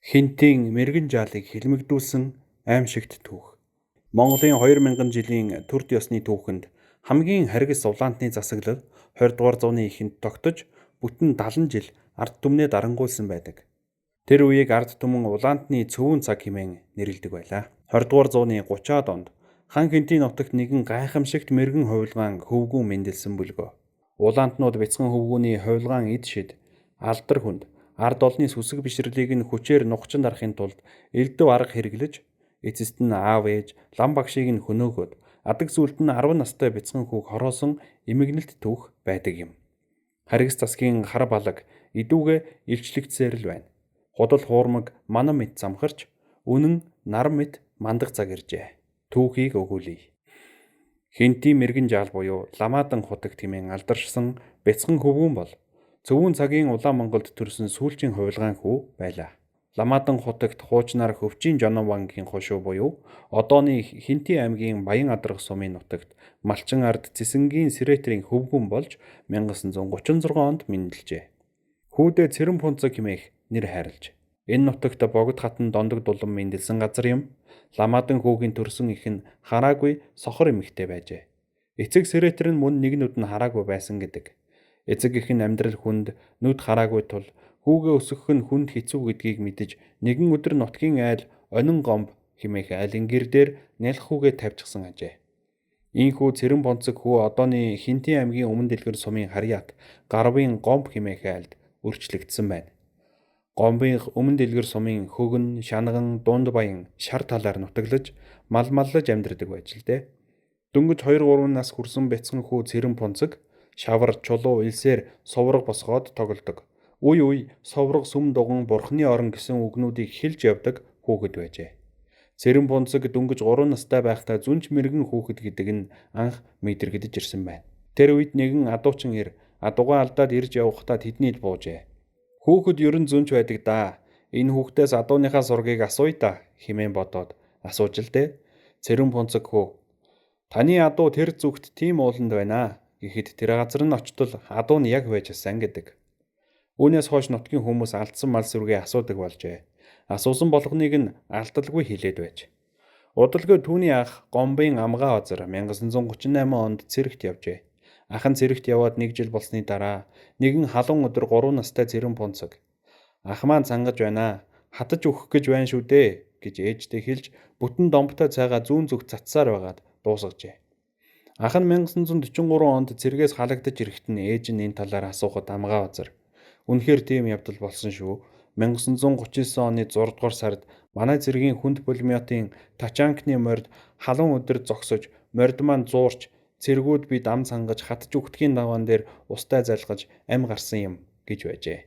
Хинтийн мэргэн жаалыг хэлмэгдүүлсэн аймшигт түүх. Монголын 2000 жилийн төрд ёсны түүхэнд хамгийн харгас улаантны засаглал 20 дугаар зууны эхэнд тогтож бүтэн 70 жил ард түмнээ дарангуйлсан байдаг. Тэр үеийг ард түмэн улаантны цөвөн цаг хэмээн нэрлэдэг байлаа. 20 дугаар зууны 30-аад онд хан Хинтийн нутагт нэгэн гайхамшигт мэргэн хувилгаан хөвгүүн мэндэлсэн бүлгөө. Улаантнууд бяцхан хөвгүүний хувилгаан эд шид алдар хүнд ард олны сүсэг бишрлийг нь хүчээр нухчин дарахын тулд элдв арга хэрэглэж эцэст нь аав ээж лам багшийг нь хөнөөгөөд адаг зүйлд нь 10 настай бяцхан хүүг хороосон эмгэнэлт түүх байдаг юм. Харгас засгийн хар балаг идүүгээ илчлэгдсээр л байна. Худал хуурмаг манан мэт замхарч үнэн наран мэт мандах цаг иржээ. Түүхийг өгүүлье. Хинтийн мэргэн жаал буюу Ламаадан хотог тэмээн алдаршсан бяцхан хөвгүүн бол Цөвөн цагийн улаан Монголд төрсэн сүүлчийн хувилгаан хүү байлаа. Ламаадан хотогт хуучнаар Хөвчийн Жонон бангийн хошуу буюу одооны Хинтийн аймгийн Баян Адрах сумын нутагт Малчин ард Цэсэнгийн Сэрэтрийн хөвгүүн болж 1936 онд мэндэлжээ. Хүүдээ Цэрэн Пунцаг хэмээх нэр хайрлаж. Энэ нутагт богд хатан дондог дулам мэндэлсэн газар юм. Ламаадан хүүгийн төрсөн их нь хараагүй сохор эмэгтэй байжээ. Эцэг Сэретр нь мөн нэгнүүд нь хараагүй байсан гэдэг. Эцэг их нь амьдрал хүнд нүд хараагүй тул хүүгээ өсгөх нь хүнд хэцүү гэдгийг мэдэж нэгэн өдөр нутгийн айл онин гомб хэмээх айлын гэр дээр нялх хүүгээ тавьчихсан ажээ. Ийхүү Цэрэн Бонцог хүү одооны Хинтийн аймгийн Өмнө Дэлгэр сумын Харьяат Гарвын гомб хэмээх айлд өрчлөгдсөн байна. Гомбын Өмнө Дэлгэр сумын хөгн, шанган, дунд баян шар талаар нутаглаж маллаж амьдардаг байж л дээ. Дөнгөж 2-3 нас хүрсэн бяцхан хүү Цэрэн Бонцог шавар чулуу илсээр сувраг босгоод тоглодог. Үе сувраг сүм дуган бурхны орон гэсэн үгнүүдийг хэлж явдаг хүүхэд байжээ. Цэрэн Бунцаг дөнгөж 3 настай байхдаа зүнж мэргэн хүүхэд гэдэг нь анх мэдрэгдэж ирсэн байна. Тэр үед нэгэн адуучин ир адуугаа алдаад ирж явхдаа тэднийг буужээ. Хүүхэд ерөн зүнж байдаг даа. Энэ хүүхдээс адууныхаа сургийг асууя та хэмээн бодоод асууж л дээ. Цэрэн Бунцаг хүү таны адуу тэр зүгт тийм ууланд байна. Гэхэд тэр газар нь очтол адуу нь яг байж асан гэдэг. Үүнээс хойш нутгийн хүмүүс алдсан мал сүргээ асуудаг болжээ. Асуусан болгоныг нь алдалгүй хэлээд байж. Удалгүй түүний ах Гомбын амгаа озар 1938 онд цэрэгт явжээ. Ах нь цэрэгт яваад 1 жил болсны дараа нэгэн халуун өдөр 3 настай Цэрэн Бунцаг ах маань цангаж байна. Хатаж өгөх гэж байна шүү дээ гэж ээжтэй хэлж бүтэн домбтой цайгаа зүүн зүгт цацсаар байгаад дуусгажээ. Ах нь 1943 онд цэргээс халагдаж ирэхэд нь ээж нь энэ талаар асуухад амгаа озар. Үнэхээр тийм явдал болсон шүү. 1939 оны 6 дугаар сард манай цэргийн хүнд пулеметийн Тачанкны морд халуун өдөр зогсож, морд маань зуурч, цэргүүд бид ам цангаж хатж өгтгийн даваан дээр устай залгаж ам гарсан юм гэж байжээ.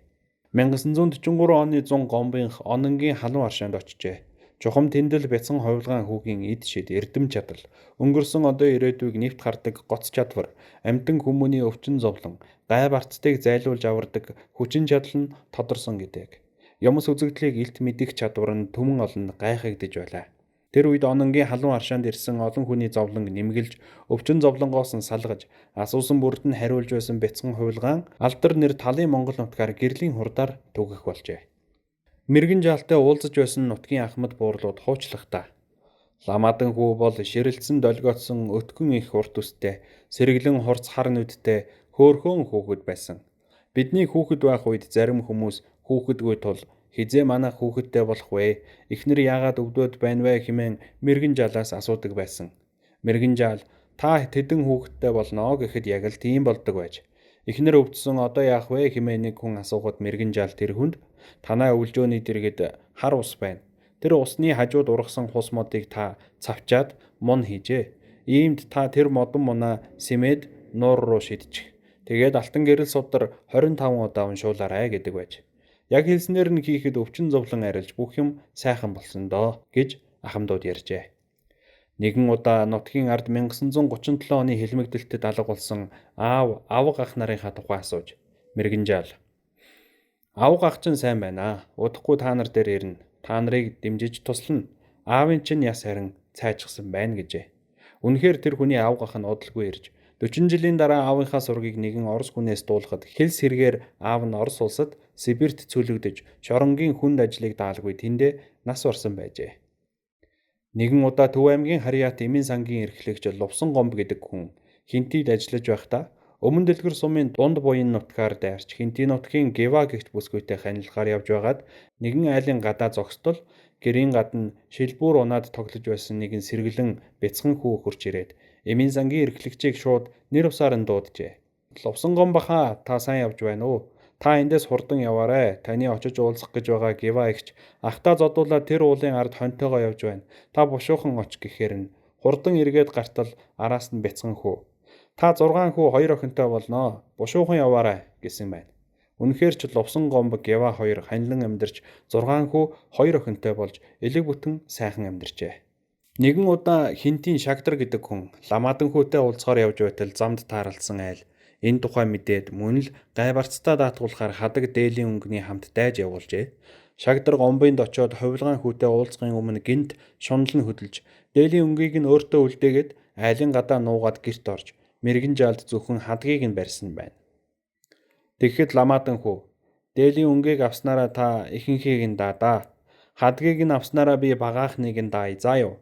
1943 оны 100 Гомбын Ононгийн халуун аршаанд очижээ. Чухам тэндэл бяцхан хувилгаан хүүгийн эд шид эрдэм чадал, өнгөрсөн одоо ирээдүйг нэвт хардаг гоц чадвар, амьтан хүмүүний өвчин зовлон, гай барцдыг зайлуулж авардаг хүчин чадал нь тодорсон гэдэг. Юмс үзэгдлийг илт мэдэх чадвар нь түмэн олонд гайхагдж байлаа. Тэр үед Ононгийн халуун аршаанд ирсэн олон хүний зовлон нэмгэлж, өвчин зовлонгоос нь салгаж, асуусан бүрд нь хариулж байсан бяцхан хувилгаан алдар нэр талын Монгол нутгаар гэрлийн хурдаар түгэх болжээ. Мэргэн жаалтай уулзаж байсан нутгийн ахмад буурлууд хуучлахтаа. Ламаадан хүү бол ширэлцэн долгиотсон өткөн их урт үстэй, сэргэлэн хурц хар нүдтэй хөөхөн хүүхэд байсан. Бидний хүүхэд байх үед зарим хүмүүс хүүхэдгүй тул хизээ манайх хүүхэдтэй болох вэ? Эхнэр яагаад өвдөд байна вэ хэмээн мэргэн жаалаас асуудаг байсан. Мэргэн жаал та тэдэн хүүхэдтэй болноо гэхэд яг л тийм болдог байж. Эхнэр өвдсөн одоо яах вэ хэмээн нэг хүн асуухад мэргэн жаал тэр хүнд танай өвлжөөний дэргэд хар ус байна. Тэр усны хажууд ургасан хус модыг та цавчаад мун хийжээ. Иймд та тэр модон мунаа сэмээд нуур руу шидчих. Тэгээд алтан гэрэл судар 25 удаа уншуулаарай гэдэг байж. Яг хэлснээр нь хийхэд өвчин зовлон арилж бүх юм сайхан болсон доо гэж ахмадууд ярьжээ. Нэгэн удаа нутгийн ард 1937 оны хэлмэгдэлтэд алга болсон аав ах нарынхаа тухай асууж мэргэн жаал аав ах чинь сайн байна. Удахгүй та нар дээр ирнэ. Та нарыг дэмжиж туслана. Аавын чинь яс харин цайжсан байна гэжээ. Үнэхээр тэр хүний аав ах нь удалгүй ирж 40 жилийн дараа аавынхаа сургийг нэгэн орос хүнээс дуулахад хэл сэргээр аав нь орос улсад Сибирт цөлөгдөж шоронгийн хүнд ажлыг даалгүй тэндээ нас барсан байжээ. Нэгэн удаа Төв аймгийн Харьяат Эмийн сангийн эрхлэгч Лувсан Гомб гэдэг хүн Хинтийд ажиллаж байхдаа өмнө дэлгэр сумын дунд буян нутгаар дайрч Хинтий нутгийн Гева гэгт бүсгүйтэй ханилахаар явж байгаад нэгэн айлын гадаа зогсдол гэрийн гадна шилбүүр унаад тоглож байсан нэгэн сэргэлэн бяцхан хүү хурж ирээд Эмийн сангийн эрхлэгчийг шууд нэр усаар нь дууджээ. Лувсан Гомб баха та сайн явж байна уу? Та эндээс хурдан яваарай. Таны очиж уулзах гэж байгаа Гева эгч ахтаа зодуулаад тэр уулын ард хонтойгоо явж байна. Та бушуухан оч гэхээр нь хурдан эргээд гартал араас нь бяцхан хүү. Та 6 хүү 2 охинтой болноо. Бушуухан яваарай гэсэн байна. Үнэхээр ч Лувсан Гомб Гева хоёр ханилан амьдарч 6 хүү 2 охинтой болж элэг бүтэн сайхан амьдарчээ. Нэгэн удаа Хинтийн Шагдар гэдэг хүн Ламаадан хүүтэй уулзахаар явж байтал замд тааралдсан айл энэ тухай мэдээд мөн л гайварцтай даатгуулахаар хадаг дээлийн өнгөний хамт дайж явуулжээ. Шагдар Гомбынд очиод хувилгаан хүүтэй уулзахын өмнө гинт шунал нь хөдөлж дээлийн өнгийг нь өөртөө үлдээгээд айлын гадаа нуугаад гэрт орж мэрэгэн жалд зөвхөн хадгийг нь барьсан байна. Тэгэхэд Ламаадан хүү дээлийн өнгийг авснараа та ихэнхийг нь даадаа. Хадгийг нь авснараа би багаахныг нь даая заа юу.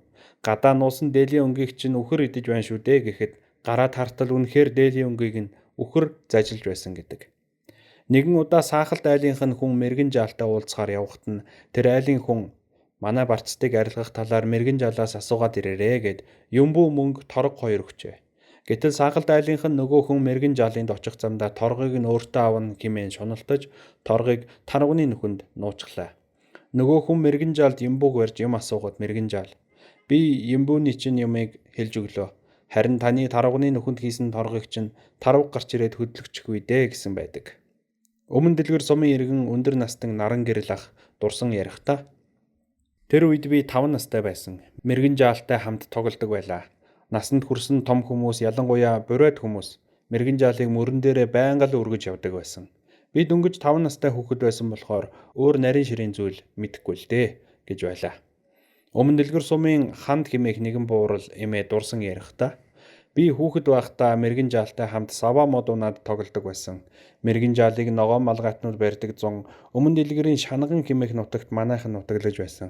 Гадаа нуусан дээлийн өнгийг чинь үхэр идэж байна шүү дээ гэхэд гараа тартал үнэхээр дээлийн өнгийг нь үхэр зажилж байсан гэдэг. Нэгэн удаа саахалт айлынх нь хүн мэрэгэн жаалтай уулзахаар явхад нь тэр айлын хүн манай барцдыг арилгах талаар мэрэгэн жалаас асуугаад ирээрээ гэд юмбүү мөнгө торог 2 өгчээ. Гэтэл саахалт айлынх нь нөгөө хүн мэрэгэн жаалынд очих замдаа торгыг нь өөртөө авна хэмээн шуналтаж торгыг таргууны нүхэнд нууцглаа. Нөгөө хүн мэрэгэн жаалд юмбүүг барьж юм асуугаад мэрэгэн жаал би юмбүүний чинь юмыг хэлж өглөө. Харин таны таргууны нүхэнд хийсэн торгыг чинь тарваг гарч ирээд хөдлөгчихгүй дээ гэсэн байдаг. Өмнө дэлгэр сумын иргэн өндөр настан наран гэрэл ах дурсан ярихдаа тэр үед би 5 настай байсан. Мэрэгэн жаалтай хамт тоглодог байлаа. Насанд хүрсэн том хүмүүс ялангуяа бурайд хүмүүс мэрэгэн жаалыг мөрөн дээрээ байнга л өргөж явдаг байсан. Би дөнгөж 5 настай хүүхэд байсан болохоор өөр нарийн ширийн зүйл мэдэхгүй л дээ гэж байлаа. Өмнө дэлгэр сумын ханд химээх нэгэн буурал эмээ дурсан ярихдаа би хүүхэд байхдаа мэрэгэн жаалтай хамт сава мод унаад тоглодог байсан. Мэрэгэн жаалыг ногоон малгайтнууд барьдаг зун өмнө дэлгэрийн шанаган химээх нутагт манайхан нутаглаж байсан.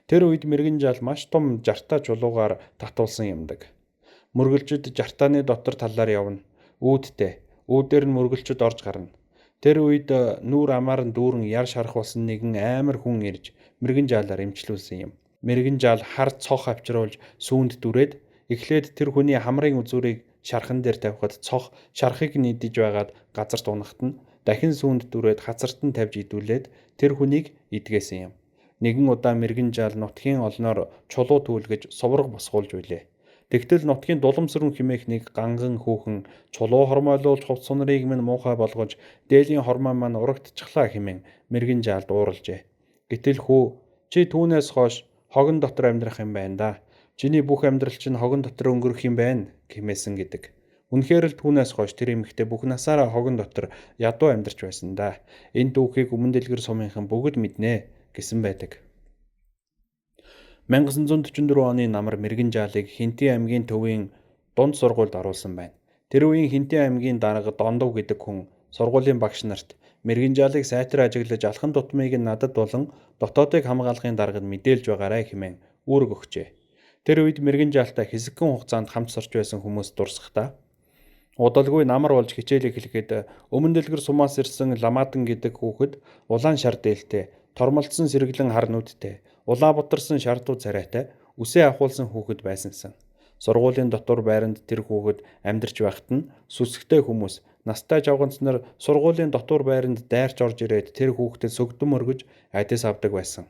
Тэр үед мэрэгэн жаал маш том жартаа чулуугаар татуулсан юмдаг. Мөргөлчөд жартааны дотор талаар явна. Үүдээр нь мөргөлчөд орж гарна. Тэр үед нүүр амаар нь дүүрэн яр шарах болсон нэгэн амар хүн ирж мэрэгэн жаалаар эмчлүүлсэн юм. Мэрэгэн жаал хар цох авчруулж сүүнд дүрээд эхлээд тэр хүний хамрын үзүүрийг шархан дээр тавихад цох шархыг нь идэж байгаад газарт унахад нь дахин сүүнд дүрээд хацарт нь тавьж идүүлээд тэр хүнийг идгээсэн юм. Нэгэн удаа мэрэгэн жаал нутгийн олноор чулуу түлгэж сувраг босгуулж билээ. Тэгтэл нутгийн дуламсрын химээх нэг ганган хүүхэн чулуу хормойлуулж хувц сунрыг минь муухай болгож дээлийн хормоо маань урагдчихлаа хэмээн мэрэгэн жаалд ууралжээ. Гэтэл хүү чи түүнээс хойш хогон дотор амьдрах юм байна да. Чиний бүх амьдрал чинь хогон дотор өнгөрөх юм байна гэмээсэн гэдэг. Үнэхээр л түүнээс хойш тэр эмэгтэй бүх насаараа хогон дотор ядуу амьдарч байсан да. Энэ дүүхийг өмнө дэлгэр сумынхан бүгд мэднэ гэсэн байдаг. 1944 оны намар мэрэгэн жаалыг Хинтий аймгийн төвийн дунд сургуульд оруулсан байна. Тэр үеийн Хинтий аймгийн дарга Дондов гэдэг хүн сургуулийн багш нарт мэрэгэн жаалыг сайтар ажиглаж алхан тутмыг нь надад болон дотоодыг хамгаалахын даргад мэдээлж байгаарай хэмээн үүрэг өгчээ. Тэр үед мэрэгэн жаалтай хэсэгхэн хугацаанд хамт сурч байсан хүмүүс дурсахдаа удалгүй намар болж хичээл эхлэхэд өмнө дэлгэр сумаас ирсэн Ламаадан гэдэг хүүхэд улаан шар дээлтэй, тормолцсон сэргэлэн хар нүдтэй, улаа бутарсан шардуу царайтай, үсээ ахуулсан хүүхэд байсансан. Сургуулийн дотор байранд тэр хүүхэд амьдарч байхад нь сүсгтэй хүмүүс настай жавганц нар сургуулийн дотор байранд дайрч орж ирээд тэр хүүхдэд сөгдөн мөргөж адис авдаг байсан.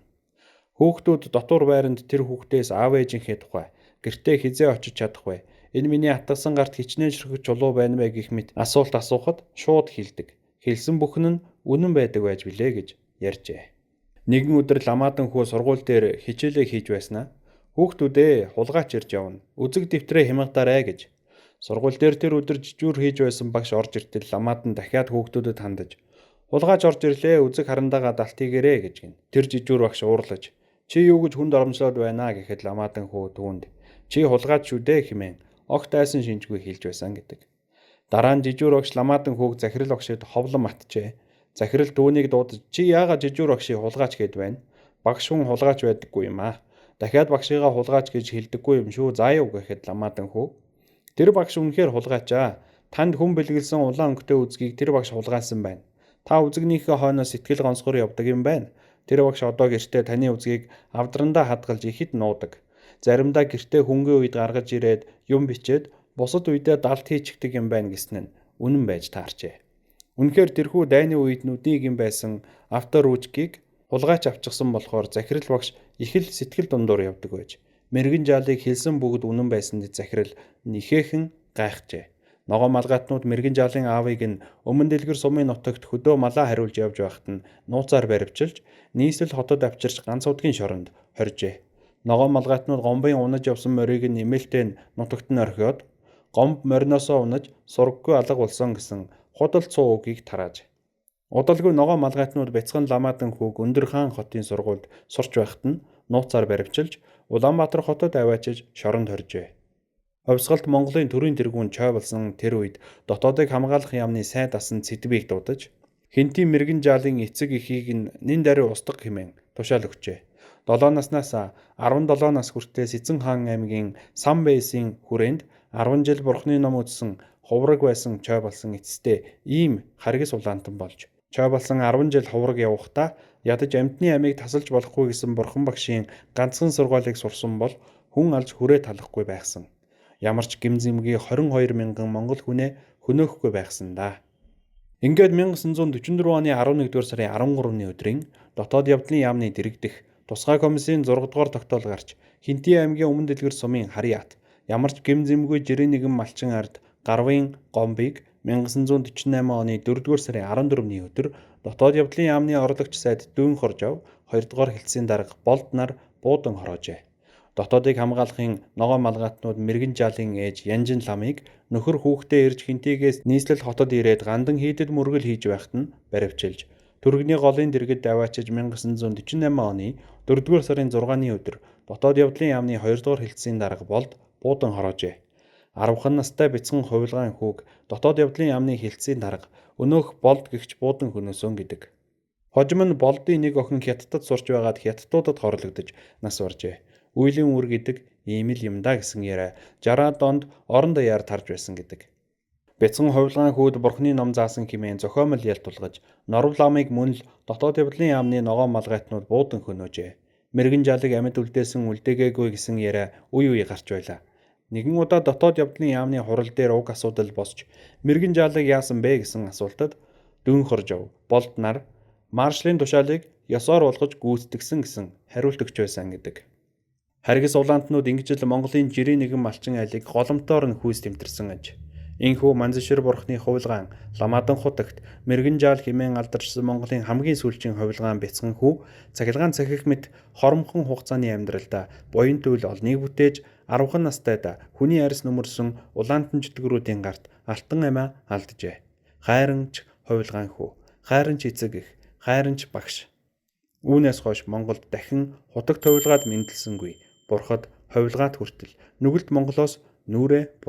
Хүүхдүүд дотор байранд тэр хүүхдээс аав ээжийнхээ тухай гэртээ хизээ очиж чадах вэ? Энэ миний атгасан гарт хичнээн ширхэг чулуу байна вэ гэх мэт асуулт асуухад шууд хэлдэг. Хэлсэн бүхэн нь үнэн байдаг байж билээ гэж ярьжээ. Нэгэн өдөр Ламаадан хүү сургууль дээр хичээлээ хийж байснаа хүүхдүүдээ хулгайч ирж явна. Үзэг дэвтрээ хямгадаарай гэж. Сургууль дээр тэр өдөр жижүүр хийж байсан багш орж иртэл Ламаадан дахиад хүүхдүүдэд хандаж хулгайч орж ирлээ үзэг харандаага далт хийгээрэй гэж гин. Тэр жижүүр багш уурлаж чи юу гэж хүнд оромжлоод байна гэхэд Ламаадан хүү түүнд чи хулгайч шүү дээ хэмээн огт айсан шинжгүй хэлж байсан гэдэг. Дараа нь жижүүр багш Ламаадан хүүг захирал багшид ховлон матжээ. Захирал түүнийг дуудаж чи яагаад жижүүр багшийг хулгаач гэд байна? Багш хүн хулгаач байдаггүй юм аа. Дахиад багшийгаа хулгаач гэж хэлдэггүй юм шүү. Заа юу гэхэд Ламадан хүү. Тэр багш үнэхээр хулгайчаа. Танд хүн бэлгэлсэн улаан өнгөтэй үзгийг тэр багш хулгайсан байна. Та үзэгнийхээ хойноос сэтгэл гонсгор явдаг юм байна. Тэр багш одоо гэртээ таны үзгийг авдрандаа хадгалж ихэд нуудаг. Заримдаа гэртээ хөнгөн үед гаргаж ирээд юм бичээд бусад үедээ далд хийчихдэг юм байна гэснэ нь үнэн байж таарчээ. Үнэхээр тэрхүү дайны үед нүдийг юм байсан авторучгийг хулгайч авчихсан болохоор захирал багш их л сэтгэл дундуур явдаг байж. Мэргэн жаалыг хэлсэн бүгд үнэн байсанд захирал ихээхэн гайхжээ. Ногоо малгайтнууд мэргэн жаалын аавыг нь өмнө дэлгэр сумын нутагт хөдөө малаа хариулж явж байхад нь нууцаар баривчилж нийслэл хотод авчирч ганц удгийн шоронд хоржээ. Ногоо малгайтнууд гомбын унаж явсан морийг нь нэмэлтээ нутагт нь орхиод гомб мориноосоо унаж сургаггүй алга болсон гэсэн худал цуу үгийг тарааж. Удалгүй ногоо малгайтнууд бяцхан Ламадан хүүг Өндөр хаан хотын сургуульд сурч байхад нь нууцаар баривчилж Улаанбаатар хотод аваачиж шоронд хоржээ. Хувьсгалт Монголын төрийн тэргүүн чой болсон тэр үед дотоодыг хамгаалах яамны сайн дасан Цэдбийг дуудаж Хинтийн мэргэн жаалын эцэг эхийг нь нин даруй устгах хэмээн тушаал өгчээ. 7 наснаас 17 нас хүртэл Сэцэн хаан аймгийн Сан Бэйсийн хүрээнд 10 жил Бурхны ном үзсэн хувраг байсан чой болсон эцэстээ ийм харгас улаантан болж чой болсон 10 жил хувраг явахдаа ядаж амьтны амийг тасалж болохгүй гэсэн Бурхан багшийн ганцхан сургаалыг сурсан бол хүн алж хүрээ талахгүй байсан. Ямар ч гимзэмгийн 22 мянган монгол хүнээ хөнөөхгүй байхсан да. Ингээд 1944 оны 11-р сарын 13-ны өдрийн дотоод явдлын яамны дэрэгдэх тусгай комиссийн 6 дугаар тогтоол гарч Хинтийн аймгийн өмнө дэлгэр сумын Харьяат ямар ч гимзэмгүй жирийн нэгэн малчин ард гарвын гомбыг 1948 оны 4-р сарын 14-ний өдөр дотоод явдлын яамны орлогч сайд Дүүн Хоржов 2 дугаар хэлтсийн дарга болд нар буудан хороожээ. Дотоодыг хамгаалахын ногоо малгайтнууд мэргэн жаалын ээж Янжин ламыг нөхөр хүүхдээ ирж Хинтийгээс нийслэл хотод ирээд гандан хийдэд мөргөл хийж байхад нь баривчилж Түргэний голын дэргэд аваачиж 1948 оны 4-р сарын 6-ны өдөр дотоод явдлын яамны 2 дугаар хэлтсийн дарга болд буудан хороожээ. 10 настай бяцхан хувилгаан хүүг дотоод явдлын яамны хэлтсийн дарга өнөөх болд гэгч буудан хөнөөсөн гэдэг. Хожим нь болдын нэг охин Хятадд сурч байгаад Хятадуудад хорлогдож нас баржээ. Үйлийн үр гэдэг ийм л юм да гэсэн яриа 60-аад онд орон даяар тарж байсан гэдэг. Бяцхан хувилгаан хүүд Бурхны ном заасан хэмээн зохиомол ялт тулгаж Норв ламыг мөн л дотоод явдлын яамны ногоо малгайтнууд буудан хөнөөжээ. Мэргэн жаалыг амьд үлдээсэн үлдээгээгүй гэсэн яриа үе гарч байлаа. Нэгэн удаа дотоод явдлын яамны хурал дээр уг асуудал босч мэргэн жаалыг яасан бэ гэсэн асуултад Дүүн Хоржов болд нар маршлын тушаалыг ёсоор болгож гүйцэтгсэн гэсэн хариулт өгч байсан гэдэг. Харгас улаантнууд ингэж л Монголын жирийн нэгэн малчин айлыг голомтоор нь хүйс тэмтэрсэн аж. Инхүү Манзишир бурхны хувилгаан Ламадан хотогт мэргэн жаал хэмээн алдаршсан Монголын хамгийн сүүлчийн хувилгаан бяцхан хүү цахилгаан цахих мэт хоромхон хугацааны амьдралдаа буян төвл олныг бүтээж 10 настайдаа хүний арьс нөмөрсөн улаантан житгэрүүдийн гарт алтан амиа алджээ. Хайранч хувилгаан хүү, хайранч эцэг эх, хайранч багш. Үүнээс хойш Монголд дахин хутаг хувилгаад мэндэлсэнгүй. Бурхад хувилгаад хүртэл нүгэлт Монголоос нүрээ